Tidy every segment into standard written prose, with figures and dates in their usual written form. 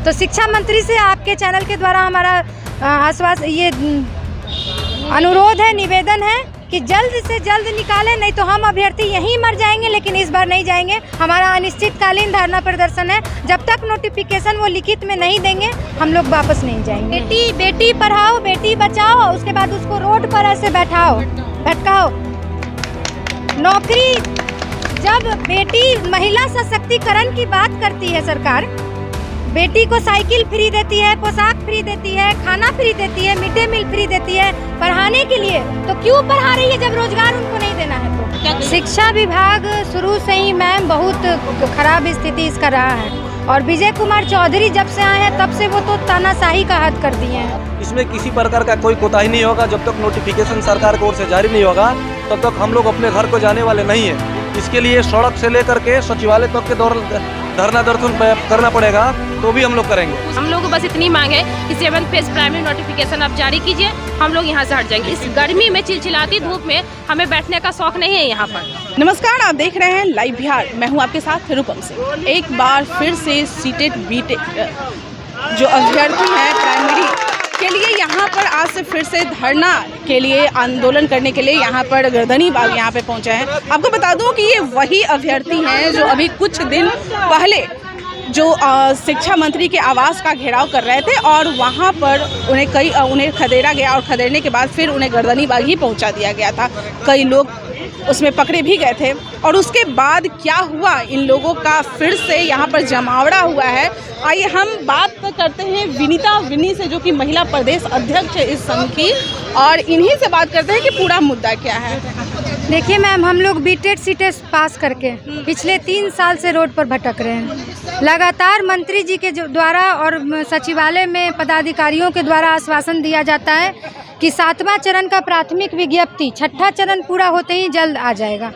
तो शिक्षा मंत्री से आपके चैनल के द्वारा हमारा ये अनुरोध है, निवेदन है कि जल्द से जल्द निकालें, नहीं तो हम अभ्यर्थी यहीं मर जाएंगे, लेकिन इस बार नहीं जाएंगे। हमारा अनिश्चितकालीन धरना प्रदर्शन है, जब तक नोटिफिकेशन वो लिखित में नहीं देंगे हम लोग वापस नहीं जाएंगे। बेटी पढ़ाओ, बेटी बचाओ, उसके बाद उसको रोड पर ऐसे भटकाओ। नौकरी, जब बेटी महिला सशक्तिकरण की बात करती है सरकार, बेटी को साइकिल फ्री देती है, पोशाक फ्री देती है, खाना फ्री देती है, मिड डे मील फ्री देती है पढ़ाने के लिए, तो क्यों पढ़ा रही है जब रोजगार उनको नहीं देना है? तो शिक्षा विभाग शुरू से ही मैम बहुत खराब स्थिति इसका रहा है, और विजय कुमार चौधरी जब से आए हैं तब से वो तो तानाशाही का हद कर दिए हैं। इसमें किसी प्रकार का कोई कोताही नहीं होगा। जब तक नोटिफिकेशन सरकार की ओर से जारी नहीं होगा तब तक हम लोग अपने घर को जाने वाले नहीं है। इसके लिए सड़क से लेकर के सचिवालय तक के धरना दर्शन करना पड़ेगा, तो भी हम लोग करेंगे। हम लोग को बस इतनी मांग है कि 7th फेज प्राइमरी नोटिफिकेशन आप जारी कीजिए, हम लोग यहाँ से हट जाएंगे। इस गर्मी में, चिलचिलाती धूप में हमें बैठने का शौक नहीं है यहाँ पर। नमस्कार, आप देख रहे हैं लाइव बिहार, मैं हूँ आपके साथ रूपम सिंह। एक बार फिर से सीटेट बीटेट जो अभ्यर्थी हैं प्राइमरी के लिए यहाँ पर आज से फिर से धरना के लिए, आंदोलन करने के लिए यहाँ पर गर्दनी बाग यहाँ पे पहुँचे हैं। आपको बता दूँ कि ये वही अभ्यर्थी हैं जो अभी कुछ दिन पहले जो शिक्षा मंत्री के आवास का घेराव कर रहे थे, और वहाँ पर उन्हें खदेड़ा गया, और खदेड़ने के बाद फिर उन्हें गर्दनी बाग ही पहुँचा दिया गया था। कई लोग उसमें पकड़े भी गए थे, और उसके बाद क्या हुआ, इन लोगों का फिर से यहाँ पर जमावड़ा हुआ है। आइए हम बात करते हैं विनी से, जो कि महिला प्रदेश अध्यक्ष है इस संघ की, और इन्हीं से बात करते हैं कि पूरा मुद्दा क्या है। देखिए मैम, हम लोग बीटेट सीटेट पास करके पिछले 3 साल से रोड पर भटक रहे हैं। लगातार मंत्री जी के द्वारा और सचिवालय में पदाधिकारियों के द्वारा आश्वासन दिया जाता है कि 7वां चरण का प्राथमिक विज्ञप्ति 6ठा चरण पूरा होते ही जल्द आ जाएगा,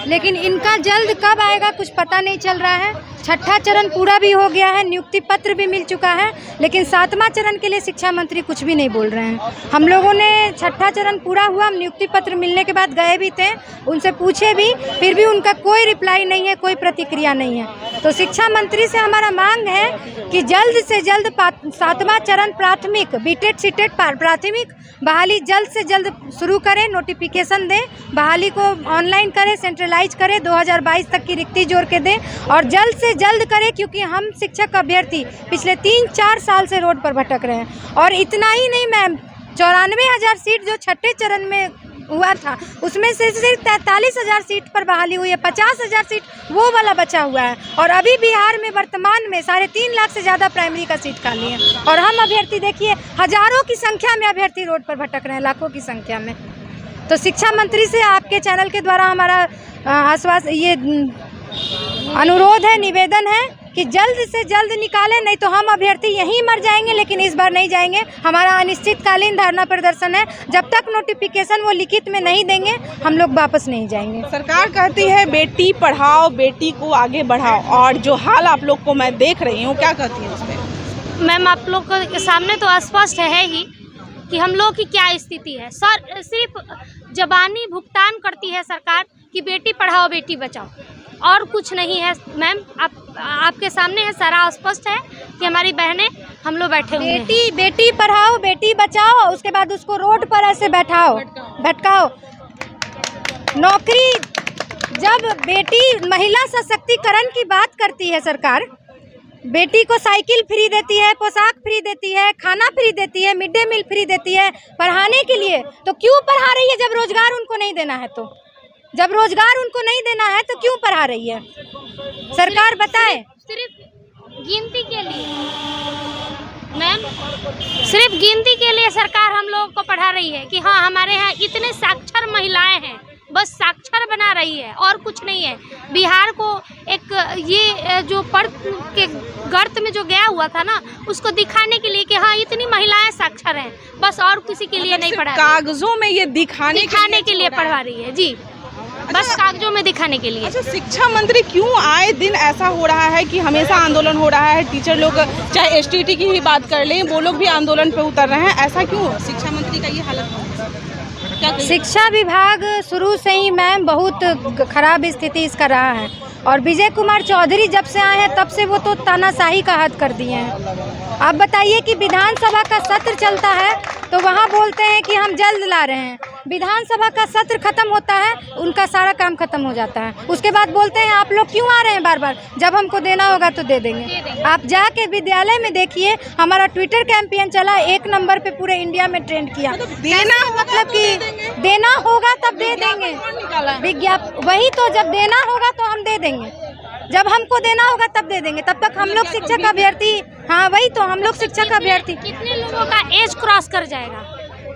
लेकिन इनका जल्द कब आएगा कुछ पता नहीं चल रहा है। 6ठा चरण पूरा भी हो गया है, नियुक्ति पत्र भी मिल चुका है, लेकिन 7वां चरण के लिए शिक्षा मंत्री कुछ भी नहीं बोल रहे हैं। हम लोगों ने 6ठा चरण पूरा हुआ, हम नियुक्ति पत्र मिलने के बाद गए भी थे, उनसे पूछे भी, फिर भी उनका कोई रिप्लाई नहीं है, कोई प्रतिक्रिया नहीं है। तो शिक्षा मंत्री से हमारा मांग है कि जल्द से जल्द 7वां चरण प्राथमिक बीटेट सीटेट प्राथमिक बहाली जल्द से जल्द शुरू करें, नोटिफिकेशन दें, बहाली को ऑनलाइन करें, सेंट्रलाइज करें, 2022 तक की रिक्ति जोड़ के दें, और जल्द से जल्द करें, क्योंकि हम शिक्षक अभ्यर्थी पिछले 3-4 साल से रोड पर भटक रहे हैं। और इतना ही नहीं मैम, 94,000 सीट जो 6ठे चरण में हुआ था, उसमें से सिर्फ 43,000 सीट पर बहाली हुई है, 50,000 सीट वो वाला बचा हुआ है। और अभी बिहार में वर्तमान में 3.5 लाख से ज़्यादा प्राइमरी का सीट खाली है, और हम अभ्यर्थी देखिए हजारों की संख्या में अभ्यर्थी रोड पर भटक रहे हैं, लाखों की संख्या में। तो शिक्षा मंत्री से आपके चैनल के द्वारा हमारा ये अनुरोध है, निवेदन है कि जल्द से जल्द निकालें, नहीं तो हम अभ्यर्थी यहीं मर जाएंगे, लेकिन इस बार नहीं जाएंगे। हमारा अनिश्चितकालीन धरना प्रदर्शन है, जब तक नोटिफिकेशन वो लिखित में नहीं देंगे हम लोग वापस नहीं जाएंगे। सरकार कहती है बेटी पढ़ाओ, बेटी को आगे बढ़ाओ, और जो हाल आप लोग को मैं देख रही हूँ, क्या कहती है उसमें? मैम, आप लोग के सामने तो स्पष्ट है ही कि हम लोग की क्या स्थिति है। सर, सिर्फ जबानी भुगतान करती है सरकार कि बेटी पढ़ाओ बेटी बचाओ, और कुछ नहीं है। मैम, आपके सामने है, सारा स्पष्ट है कि हमारी बहनें हम लोग बैठे हुए हैं। बेटी पढ़ाओ बेटी बचाओ, उसके बाद उसको रोड पर ऐसे भटकाओ। नौकरी, जब बेटी महिला सशक्तिकरण की बात करती है सरकार, बेटी को साइकिल फ्री देती है, पोशाक फ्री देती है, खाना फ्री देती है, मिड डे मील फ्री देती है पढ़ाने के लिए, तो क्यों पढ़ा रही है जब रोजगार उनको नहीं देना है? तो जब रोजगार उनको नहीं देना है तो क्यों पढ़ा रही है सरकार, बताएं। सिर्फ गिनती के लिए मैम, सिर्फ गिनती के लिए सरकार हम लोगों को पढ़ा रही है कि हाँ हमारे यहाँ इतने साक्षर महिलाएं हैं, बस साक्षर बना रही है और कुछ नहीं है। बिहार को एक ये जो पढ़ के गर्त में जो गया हुआ था ना, उसको दिखाने के लिए कि हाँ इतनी महिलाएं साक्षर हैं, बस और किसी के लिए नहीं पढ़ा, कागजों में ये दिखाने के लिए पढ़वा रही है जी, बस कागजों में दिखाने के लिए। अच्छा, शिक्षा मंत्री क्यों आए दिन ऐसा हो रहा है कि हमेशा आंदोलन हो रहा है? टीचर लोग, चाहे एसटीटी की ही बात कर लें, वो लोग भी आंदोलन पे उतर रहे हैं, ऐसा क्यों शिक्षा मंत्री का ये हालत है? शिक्षा विभाग शुरू से ही मैम बहुत खराब स्थिति इसका रहा है और विजय कुमार चौधरी जब से आए हैं तब से वो तो तानाशाही का हद कर दिए हैं। आप बताइए कि विधानसभा का सत्र चलता है तो वहाँ बोलते हैं कि हम जल्द ला रहे हैं, विधानसभा का सत्र खत्म होता है उनका सारा काम खत्म हो जाता है, उसके बाद बोलते हैं आप लोग क्यों आ रहे हैं बार बार, जब हमको देना होगा तो दे देंगे। आप जाके विद्यालय में देखिए, हमारा ट्विटर कैंपेन चला, 1 नंबर पे पूरे इंडिया में ट्रेंड किया। देना मतलब कि देना होगा तब दे देंगे, वही तो, जब देना होगा तो हम दे देंगे, जब हमको देना होगा तब दे देंगे, तब तक हम लोग शिक्षक अभ्यर्थी, हाँ वही तो, हम लोग शिक्षक अभ्यर्थी। कितने लोगों का एज क्रॉस कर जाएगा,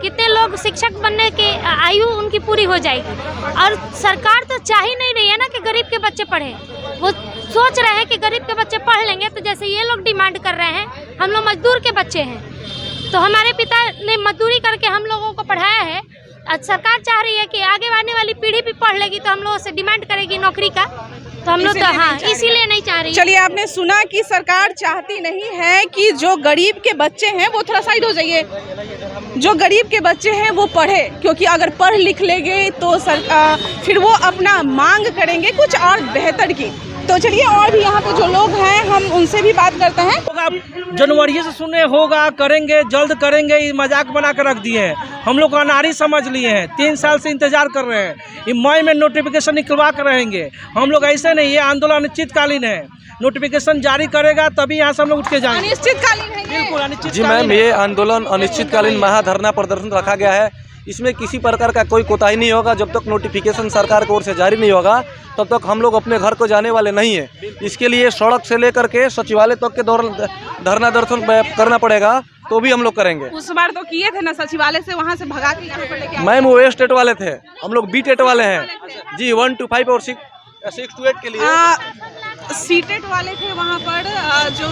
कितने लोग शिक्षक बनने के आयु उनकी पूरी हो जाएगी। और सरकार तो चाह ही नहीं रही है ना कि गरीब के बच्चे पढ़े, वो सोच रहे हैं कि गरीब के बच्चे पढ़ लेंगे तो जैसे ये लोग डिमांड कर रहे हैं, हम लोग मजदूर के बच्चे हैं तो हमारे पिता ने मजदूरी करके हम लोगों को पढ़ाया है। सरकार चाह रही है कि आगे आने वाली पीढ़ी भी पढ़ लेगी तो हम लोगों से डिमांड करेगी नौकरी का, तो हम लोग तो हाँ इसीलिए नहीं चाह रही। चलिए, आपने सुना कि सरकार चाहती नहीं है कि जो गरीब के बच्चे हैं वो थोड़ा साइड हो जाइए, जो गरीब के बच्चे हैं वो पढ़े, क्योंकि अगर पढ़ लिख लेंगे तो फिर वो अपना मांग करेंगे कुछ और बेहतर की। तो चलिए, और भी यहाँ पे जो लोग हैं हम उनसे भी बात करते हैं। जनवरी से सुने होगा, करेंगे, जल्द करेंगे, ये मजाक बना कर रख दिए हैं, हम लोग अनारी समझ लिए हैं, 3 साल से इंतजार कर रहे हैं, ये मई में नोटिफिकेशन निकलवा कर रहेंगे हम लोग। ऐसे नहीं, ये आंदोलन अनिश्चितकालीन है, नोटिफिकेशन जारी करेगा तभी यहाँ से हम लोग उठ के जाएंगे। अनिश्चितकालीन है, बिल्कुल अनिश्चित। जी मैम, ये आंदोलन अनिश्चितकालीन महाधरना प्रदर्शन रखा गया है, इसमें किसी प्रकार का कोई कोताही नहीं होगा। जब तक नोटिफिकेशन सरकार की ओर से जारी नहीं होगा तब तक हम लोग अपने घर को जाने वाले नहीं हैं। इसके लिए सड़क से लेकर के सचिवालय तक के धरना दर्शन करना पड़ेगा, तो भी हम लोग करेंगे। उस बार तो किए थे ना, सचिवालय से वहाँ से भगा के यहाँ पर लेके आए। मैम वो ए स्टेट वाले थे, हम लोग बी टेट वाले हैं जी, 1 to 5 और 6 to 8 के लिए। सीटेट वाले थे वहाँ पर जो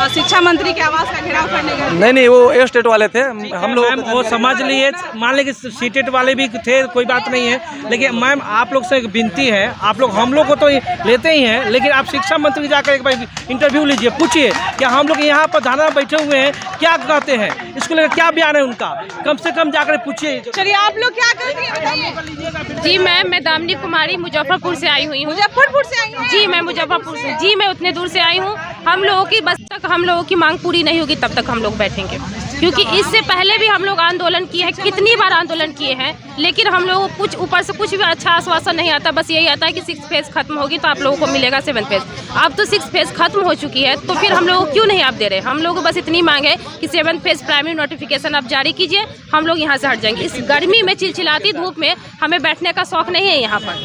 शिक्षा मंत्री के आवास का घेराव करने गए। नहीं, वो ए स्टेट वाले थे, हम लोग वो समझ लिए, मान लें कि सीटेट वाले भी थे, कोई बात नहीं है, लेकिन मैम आप लोग से एक विनती है, आप लोग हम लोग को तो लेते ही हैं, लेकिन आप शिक्षा मंत्री जाकर एक बार इंटरव्यू लीजिए, पूछिए क्या हम लोग यहाँ पर धरना बैठे हुए हैं क्या कहते हैं, इसको लेकर क्या बयान है उनका, कम से कम जाकर पूछिए। चलिए, आप लोग क्या करते हैं? जी मैम, मैं दामिनी कुमारी मुजफ्फरपुर से आई हुई हूँ। मुजफ्फरपुर से आई हैं? जी मैं मुजफ्फरपुर से, जी मैं उतने दूर से आई हूँ। हम लोगों की बस तक हम लोगों की मांग पूरी नहीं होगी तब तक हम लोग बैठेंगे, क्योंकि इससे पहले भी हम लोग आंदोलन किए हैं, कितनी बार आंदोलन किए हैं, लेकिन हम लोगों को कुछ ऊपर से कुछ भी अच्छा आश्वासन नहीं आता। बस यही आता है कि 6th फेज खत्म होगी तो आप लोगों को मिलेगा 7th फेज। अब तो 6th फेज खत्म हो चुकी है तो फिर हम लोगों को क्यों नहीं आप दे रहे। हम लोग को बस इतनी मांग है कि 7th फेज प्राइमरी नोटिफिकेशन आप जारी कीजिए, हम लोग यहाँ से हट जाएंगे। इस गर्मी में, चिलचिलाती धूप में हमें बैठने का शौक नहीं है यहाँ पर।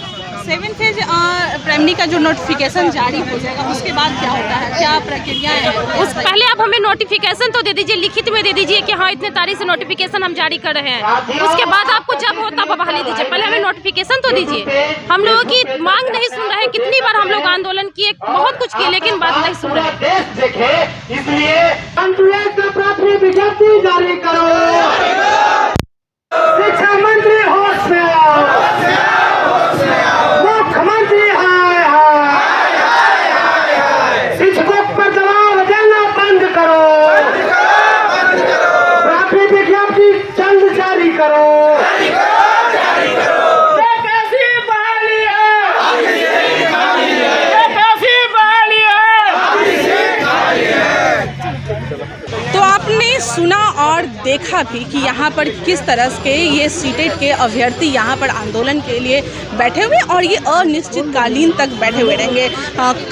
7th फेज प्राइमरी का जो नोटिफिकेशन जारी हो जाएगा उसके बाद क्या होता है, क्या प्रक्रिया है? उस पहले आप हमें नोटिफिकेशन तो दे दीजिए, लिखित में दे दीजिए कि हाँ इतने तारीख से नोटिफिकेशन हम जारी कर रहे हैं, उसके बाद आपको जब हो तब बहाली दीजिए, पहले हमें नोटिफिकेशन तो दीजिए। हम लोगों की मांग नहीं सुन रहे, कितनी बार हम लोग आंदोलन किए, बहुत कुछ किए, लेकिन बात नहीं सुन रहे। शिक्षा मंत्री होश में आओ, मुख्यमंत्री हाय हाय, शिक्षकों पर दबाव देना बंद करो, प्राथमिक विज्ञप्ति जल्द जारी करो। तो आपने सुना और देखा भी कि यहाँ पर किस तरह के ये सीटेट के अभ्यर्थी यहाँ पर आंदोलन के लिए बैठे हुए और ये अनिश्चितकालीन तक बैठे हुए रहेंगे।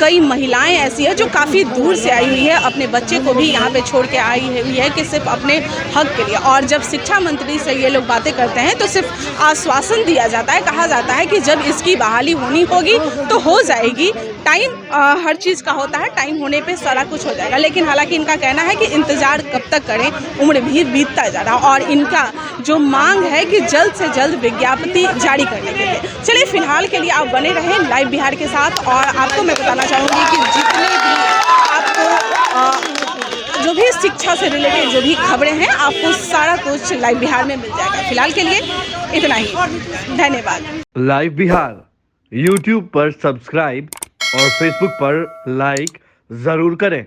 कई महिलाएं ऐसी है जो काफ़ी दूर से आई हुई है, अपने बच्चे को भी यहाँ पे छोड़ के आई हुई है कि सिर्फ अपने हक के लिए। और जब शिक्षा मंत्री से ये लोग बातें करते हैं तो सिर्फ आश्वासन दिया जाता है, कहा जाता है कि जब इसकी बहाली होनी होगी तो हो जाएगी, टाइम हर चीज़ का होता है, टाइम होने पे सारा कुछ हो जाएगा। लेकिन हालांकि इनका कहना है कि इंतज़ार कब तक करें, उम्र भी बीतता जा रहा और इनका जो मांग है कि जल्द से जल्द विज्ञप्ति जारी करने के लिए। चलिए, फिलहाल के लिए आप बने रहें लाइव बिहार के साथ और आपको मैं बताना चाहूँगी कि जितने भी आपको जो भी शिक्षा से रिलेटेड जो भी खबरें हैं आपको सारा कुछ लाइव बिहार में मिल जाएगा। फिलहाल के लिए इतना ही, धन्यवाद। लाइव बिहार यूट्यूब पर सब्सक्राइब और फेसबुक पर लाइक ज़रूर करें।